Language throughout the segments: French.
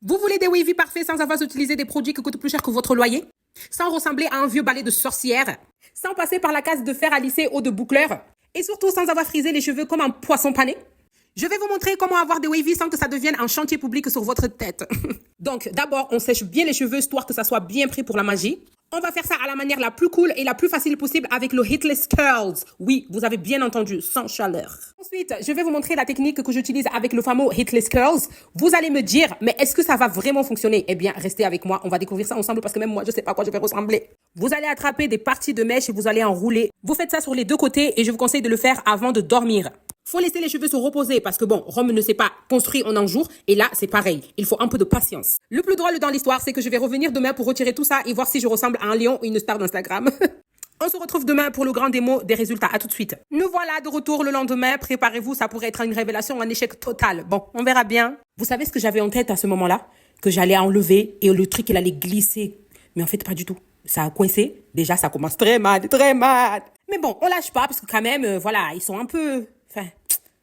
Vous voulez des wavy parfaits sans avoir utilisé des produits qui coûtent plus cher que votre loyer? Sans ressembler à un vieux balai de sorcière? Sans passer par la case de fer à lisser ou de boucleur? Et surtout sans avoir frisé les cheveux comme un poisson pané? Je vais vous montrer comment avoir des wavy sans que ça devienne un chantier public sur votre tête. Donc, d'abord, on sèche bien les cheveux histoire que ça soit bien pris pour la magie. On va faire ça à la manière la plus cool et la plus facile possible avec le Hitless Curls. Oui, vous avez bien entendu, sans chaleur. Ensuite, je vais vous montrer la technique que j'utilise avec le fameux Hitless Curls. Vous allez me dire, mais est-ce que ça va vraiment fonctionner? Eh bien, restez avec moi, on va découvrir ça ensemble parce que même moi, je sais pas à quoi je vais ressembler. Vous allez attraper des parties de mèche et vous allez enrouler. Vous faites ça sur les deux côtés et je vous conseille de le faire avant de dormir. Faut laisser les cheveux se reposer parce que bon, Rome ne s'est pas construit en un jour et là, c'est pareil. Il faut un peu de patience. Le plus drôle dans l'histoire, c'est que je vais revenir demain pour retirer tout ça et voir si je ressemble à un lion ou une star d'Instagram. On se retrouve demain pour le grand démo des résultats. À tout de suite. Nous voilà de retour le lendemain. Préparez-vous, ça pourrait être une révélation, un échec total. Bon, on verra bien. Vous savez ce que j'avais en tête à ce moment-là? Que j'allais enlever et le truc, il allait glisser. Mais en fait, pas du tout. Ça a coincé. Déjà, ça commence très mal, très mal. Mais bon, on lâche pas parce que quand même, voilà, ils sont un peu... Enfin,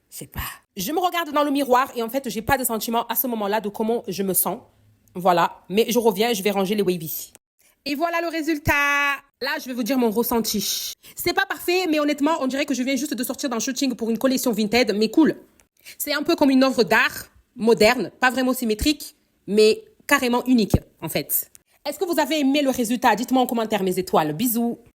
je sais pas. Je me regarde dans le miroir et en fait, j'ai pas de sentiment à ce moment-là de comment je me sens. Voilà. Mais je reviens, je vais ranger les wavy. Et voilà le résultat. Là, je vais vous dire mon ressenti. C'est pas parfait, mais honnêtement, on dirait que je viens juste de sortir d'un shooting pour une collection vintage, mais cool. C'est un peu comme une œuvre d'art moderne, pas vraiment symétrique, mais carrément unique, en fait. Est-ce que vous avez aimé le résultat? Dites-moi en commentaire, mes étoiles. Bisous.